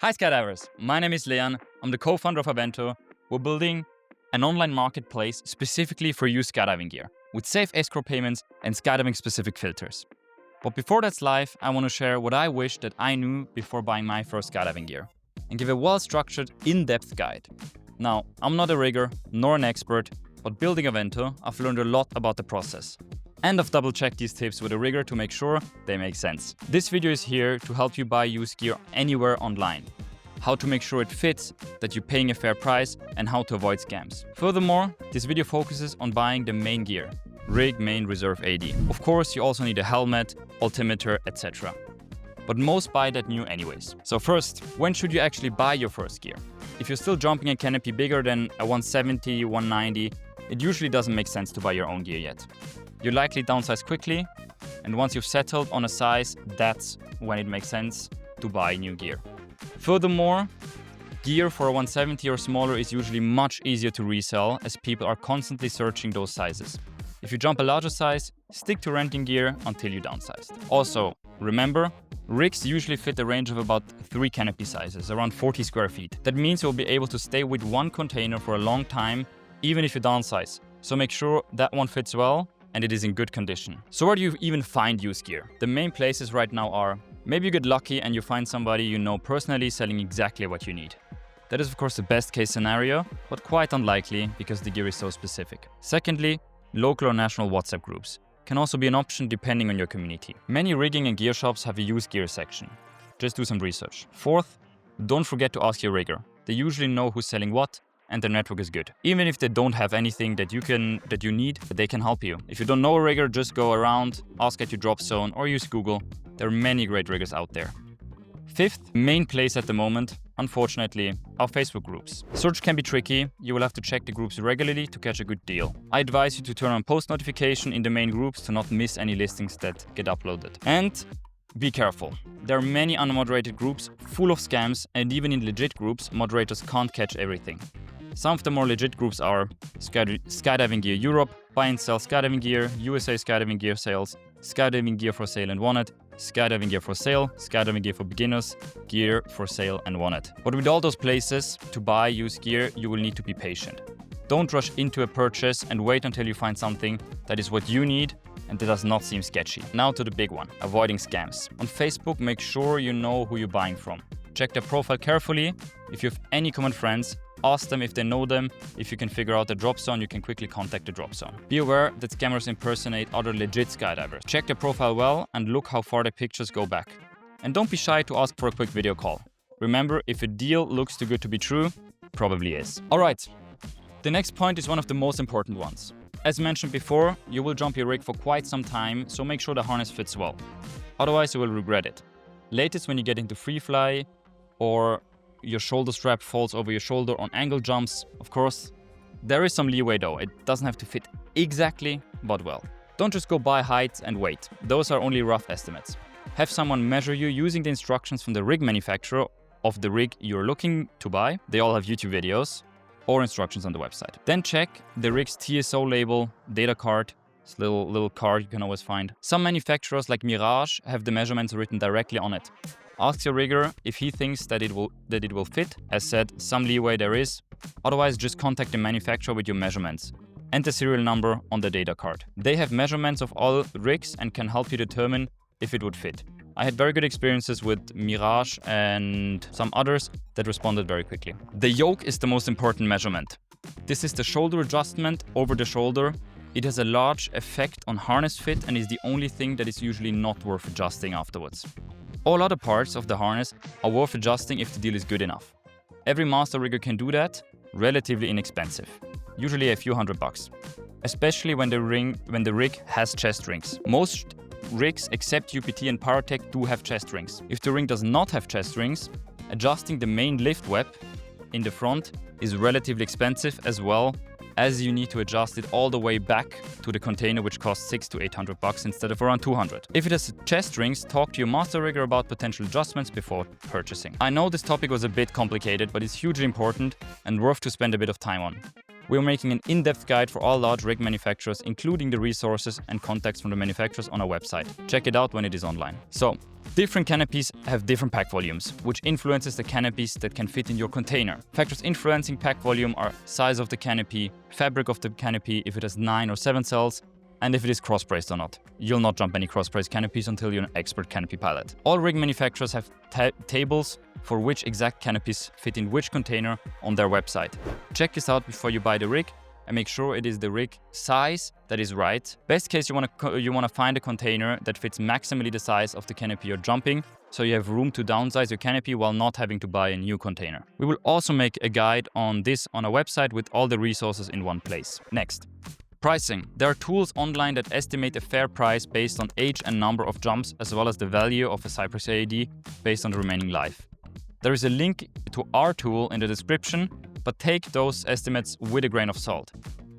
Hi skydivers, my name is Leon, I'm the co-founder of Avento. We're building an online marketplace specifically for used skydiving gear, with safe escrow payments and skydiving specific filters. But before that's live, I want to share what I wish that I knew before buying my first skydiving gear, and give a well-structured, in-depth guide. Now, I'm not a rigger, nor an expert, but building Avento, I've learned a lot about the process. And I've double-checked these tips with a rigger to make sure they make sense. This video is here to help you buy used gear anywhere online. How to make sure it fits, that you're paying a fair price, and how to avoid scams. Furthermore, this video focuses on buying the main gear. Rig, main, reserve, AD. Of course, you also need a helmet, altimeter, etc. But most buy that new anyways. So first, when should you actually buy your first gear? If you're still jumping a canopy bigger than a 170, 190, it usually doesn't make sense to buy your own gear yet. You likely downsize quickly, and once you've settled on a size, that's when it makes sense to buy new gear. Furthermore, gear for a 170 or smaller is usually much easier to resell, as people are constantly searching those sizes. If you jump a larger size, stick to renting gear until you downsized. Also, remember, rigs usually fit a range of about 3 canopy sizes, around 40 square feet. That means you'll be able to stay with one container for a long time, even if you downsize. So make sure that one fits well and it is in good condition. So where do you even find used gear? The main places right now are, maybe you get lucky and you find somebody you know personally selling exactly what you need. That is of course the best case scenario, but quite unlikely because the gear is so specific. Secondly, local or national WhatsApp groups can also be an option depending on your community. Many rigging and gear shops have a used gear section. Just do some research. Fourth, don't forget to ask your rigger. They usually know who's selling what, and their network is good. Even if they don't have anything that you need, they can help you. If you don't know a rigger, just go around, ask at your drop zone, or use Google. There are many great riggers out there. Fifth, main place at the moment, unfortunately, are Facebook groups. Search can be tricky. You will have to check the groups regularly to catch a good deal. I advise you to turn on post notification in the main groups to not miss any listings that get uploaded. And be careful. There are many unmoderated groups full of scams, and even in legit groups, moderators can't catch everything. Some of the more legit groups are Skydiving Gear Europe, Buy and Sell Skydiving Gear, USA Skydiving Gear Sales, Skydiving Gear for Sale and Wanted, Skydiving Gear for Sale, Skydiving Gear for Beginners, Gear for Sale and Wanted. But with all those places to buy used gear, you will need to be patient. Don't rush into a purchase and wait until you find something that is what you need and that does not seem sketchy. Now to the big one, avoiding scams. On Facebook, make sure you know who you're buying from. Check their profile carefully. If you have any common friends, ask them if they know them. If you can figure out the drop zone, you can quickly contact the drop zone. Be aware that scammers impersonate other legit skydivers. Check their profile well and look how far their pictures go back. And don't be shy to ask for a quick video call. Remember, if a deal looks too good to be true, probably is. Alright, the next point is one of the most important ones. As mentioned before, you will jump your rig for quite some time, so make sure the harness fits well. Otherwise, you will regret it. Latest when you get into free fly, or your shoulder strap falls over your shoulder on angle jumps. Of course, there is some leeway though. It doesn't have to fit exactly, but well. Don't just go by height and weight. Those are only rough estimates. Have someone measure you using the instructions from the rig manufacturer of the rig you're looking to buy. They all have YouTube videos or instructions on the website. Then check the rig's TSO label, data card. It's a little card you can always find. Some manufacturers like Mirage have the measurements written directly on it. Ask your rigger if he thinks that it will fit. As said, some leeway there is. Otherwise, just contact the manufacturer with your measurements and the serial number on the data card. They have measurements of all rigs and can help you determine if it would fit. I had very good experiences with Mirage and some others that responded very quickly. The yoke is the most important measurement. This is the shoulder adjustment over the shoulder. It has a large effect on harness fit and is the only thing that is usually not worth adjusting afterwards. All other parts of the harness are worth adjusting if the deal is good enough. Every master rigger can do that, relatively inexpensive, usually a few $100, especially when the rig has chest rings. Most rigs except UPT and Paratech do have chest rings. If the ring does not have chest rings, adjusting the main lift web in the front is relatively expensive as well, as you need to adjust it all the way back to the container, which costs $600 to $800 instead of around $200. If it has chest rings, talk to your master rigger about potential adjustments before purchasing. I know this topic was a bit complicated, but it's hugely important and worth to spend a bit of time on. We're making an in-depth guide for all large rig manufacturers, including the resources and contacts from the manufacturers on our website. Check it out when it is online. So, different canopies have different pack volumes, which influences the canopies that can fit in your container. Factors influencing pack volume are size of the canopy, fabric of the canopy, if it has 9 or 7 cells, and if it is cross-braced or not. You'll not jump any cross-braced canopies until you're an expert canopy pilot. All rig manufacturers have tables for which exact canopies fit in which container on their website. Check this out before you buy the rig and make sure it is the rig size that is right. Best case, you want to find a container that fits maximally the size of the canopy you're jumping, so you have room to downsize your canopy while not having to buy a new container. We will also make a guide on this on our website with all the resources in one place. Next. Pricing. There are tools online that estimate a fair price based on age and number of jumps, as well as the value of a Cypress AED based on the remaining life. There is a link to our tool in the description, but take those estimates with a grain of salt.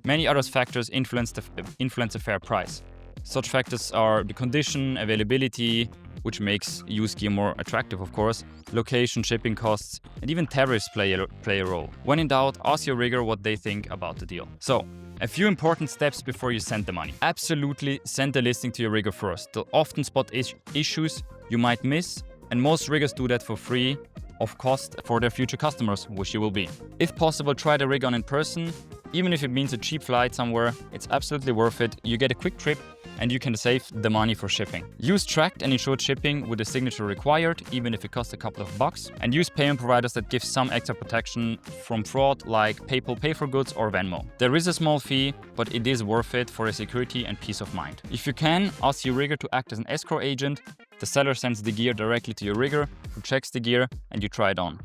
Many other factors influence a fair price. Such factors are the condition, availability, which makes used gear more attractive, of course, location, shipping costs, and even tariffs play a role. When in doubt, ask your rigger what they think about the deal. So, a few important steps before you send the money. Absolutely send the listing to your rigger first. They'll often spot issues you might miss, and most riggers do that for free of cost for their future customers, which you will be. If possible, try the rig on in person. Even if it means a cheap flight somewhere, it's absolutely worth it. You get a quick trip and you can save the money for shipping. Use tracked and insured shipping with the signature required, even if it costs a couple of bucks. And use payment providers that give some extra protection from fraud, like PayPal Pay for Goods or Venmo. There is a small fee, but it is worth it for a security and peace of mind. If you can, ask your rigger to act as an escrow agent. The seller sends the gear directly to your rigger, who checks the gear, and you try it on.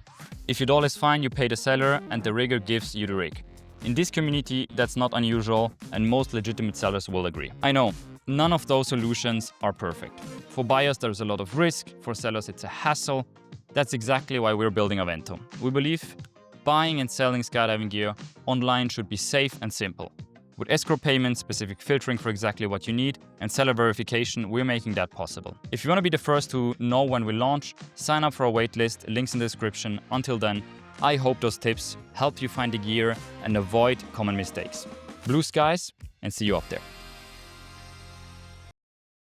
If it all is fine, you pay the seller and the rigger gives you the rig. In this community, that's not unusual, and most legitimate sellers will agree. I know, none of those solutions are perfect. For buyers, there's a lot of risk. For sellers, it's a hassle. That's exactly why we're building Avento. We believe buying and selling skydiving gear online should be safe and simple. With escrow payments, specific filtering for exactly what you need, and seller verification, we're making that possible. If you want to be the first to know when we launch, sign up for our waitlist, links in the description. Until then, I hope those tips help you find the gear and avoid common mistakes. Blue skies, and see you up there.